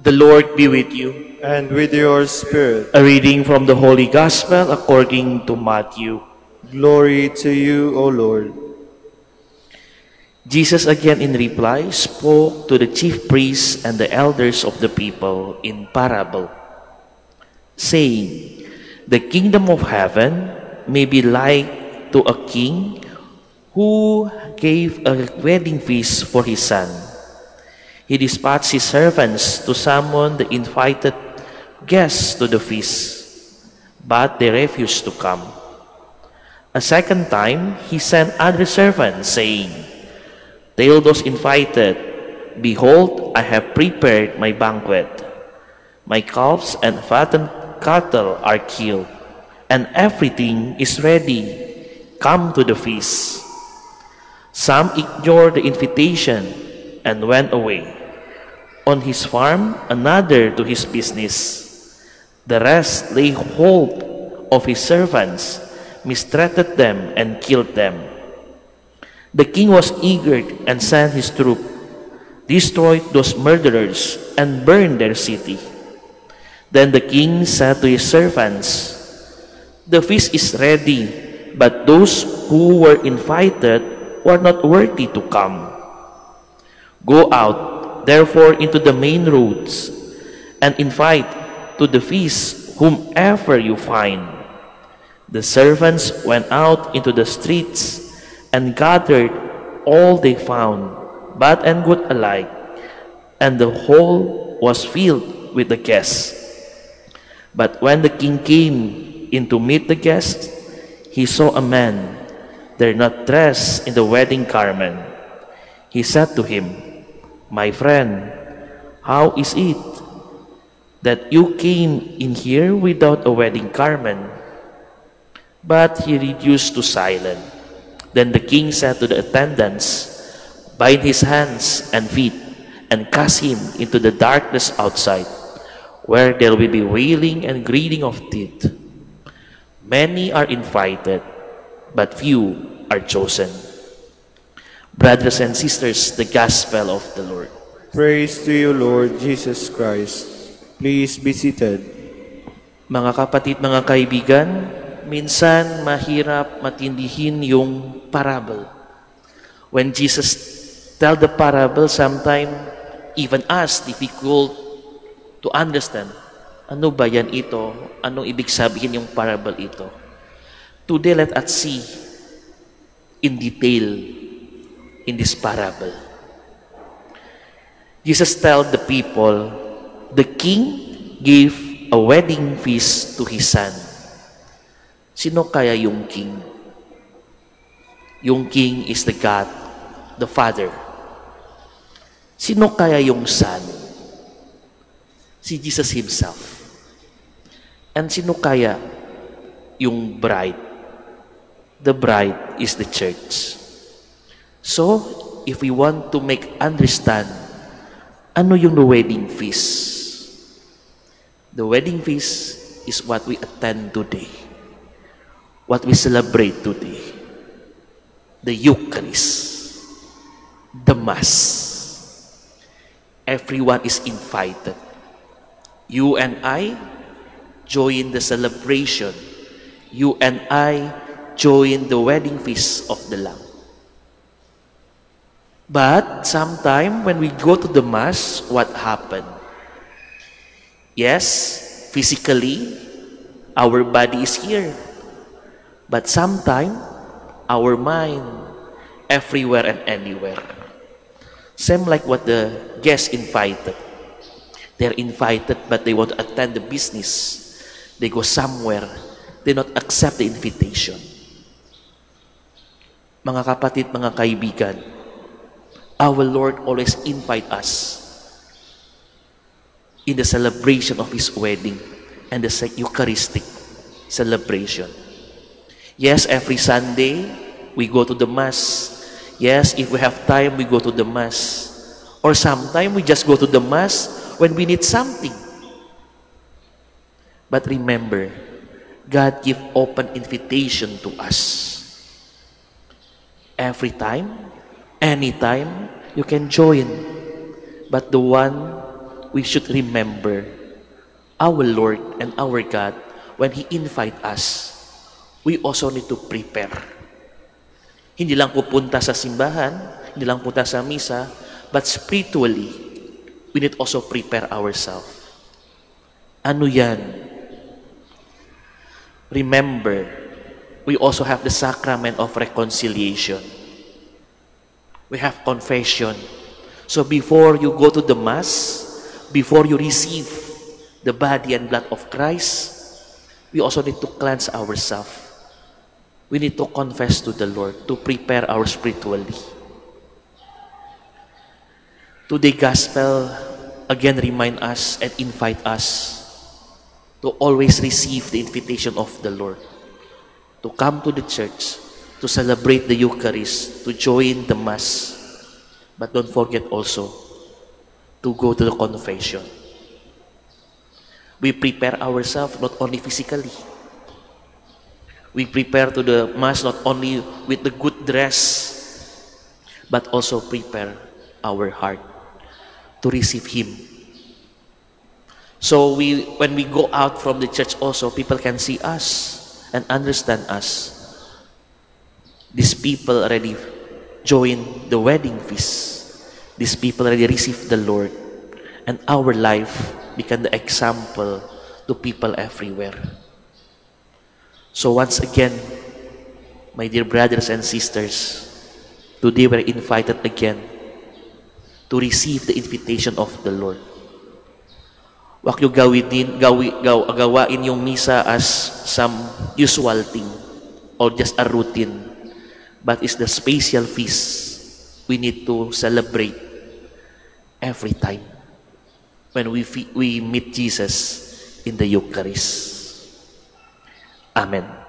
The Lord be with you. And with your spirit. A reading from the Holy Gospel according to Matthew. Glory to you, O Lord. Jesus again in reply spoke to the chief priests and the elders of the people in parable, saying, "The kingdom of heaven may be like to a king who gave a wedding feast for his son. He dispatched his servants to summon the invited guests to the feast, but they refused to come. A second time, he sent other servants, saying, 'Tell those invited, behold, I have prepared my banquet. My calves and fattened cattle are killed, and everything is ready. Come to the feast.' Some ignored the invitation and went away. On his farm, another to his business. The rest laid hold of his servants, mistreated them, and killed them. The king was eager and sent his troop, destroyed those murderers, and burned their city. Then the king said to his servants, 'The feast is ready, but those who were invited were not worthy to come. Go out, therefore, into the main roads, and invite to the feast whomever you find.' The servants went out into the streets and gathered all they found, bad and good alike, and the hall was filled with the guests. But when the king came in to meet the guests, he saw a man there not dressed in the wedding garment. He said to him, 'My friend, how is it that you came in here without a wedding garment?' But he reduced to silence. Then the king said to the attendants, 'Bind his hands and feet and cast him into the darkness outside, where there will be wailing and grinding of teeth. Many are invited, but few are chosen.'" Brothers and sisters, the Gospel of the Lord. Praise to you, Lord Jesus Christ. Please be seated. Mga kapatid, mga kaibigan, minsan mahirap matindihin yung parable. When Jesus tell the parable, sometimes even us difficult to understand. Ano ba yan ito? Anong ibig sabihin yung parable ito? Today, let us see in detail in this parable. Jesus tell the people, the king gave a wedding feast to his son. Sino kaya yung king? Yung king is the God, the Father. Sino kaya yung son? Si Jesus himself. And sino kaya yung bride? The bride is the church. So, if we want to make understand, ano yung wedding feast? The wedding feast is what we attend today. What we celebrate today. The Eucharist. The Mass. Everyone is invited. You and I join the celebration. You and I join the wedding feast of the Lamb. But sometime when we go to the Mass, what happened? Yes, physically, our body is here. But sometime, our mind, everywhere and anywhere. Same like what the guests invited. They're invited, but they want to attend the business. They go somewhere. They not accept the invitation. Mga kapatid, mga kaibigan, our Lord always invite us in the celebration of His wedding and the Eucharistic celebration. Yes, every Sunday, we go to the Mass. Yes, if we have time, we go to the Mass. Or sometimes, we just go to the Mass when we need something. But remember, God give open invitation to us. Every time, anytime, you can join. But the one we should remember our Lord and our God, when He invite us, we also need to prepare. Hindi lang pupunta sa simbahan, hindi lang punta sa misa, but spiritually, we need also prepare ourselves. Ano yan? Remember, we also have the sacrament of reconciliation. We have confession. So before you go to the Mass, before you receive the body and blood of Christ, we also need to cleanse ourselves. We need to confess to the Lord to prepare our spiritually. Today, Gospel again remind us and invite us to always receive the invitation of the Lord, to come to the church, to celebrate the Eucharist, to join the Mass. But don't forget also to go to the confession. We prepare ourselves not only physically. We prepare to the Mass not only with the good dress, but also prepare our heart to receive Him. So when we go out from the church also, people can see us and understand us. These people already joined the wedding feast. These people already received the Lord. And our life become the example to people everywhere. So once again, my dear brothers and sisters, today we're invited again to receive the invitation of the Lord. Huwag nyo gawain yung misa as some usual thing or just a routine, but it's the special feast we need to celebrate every time when we meet Jesus in the Eucharist. Amen.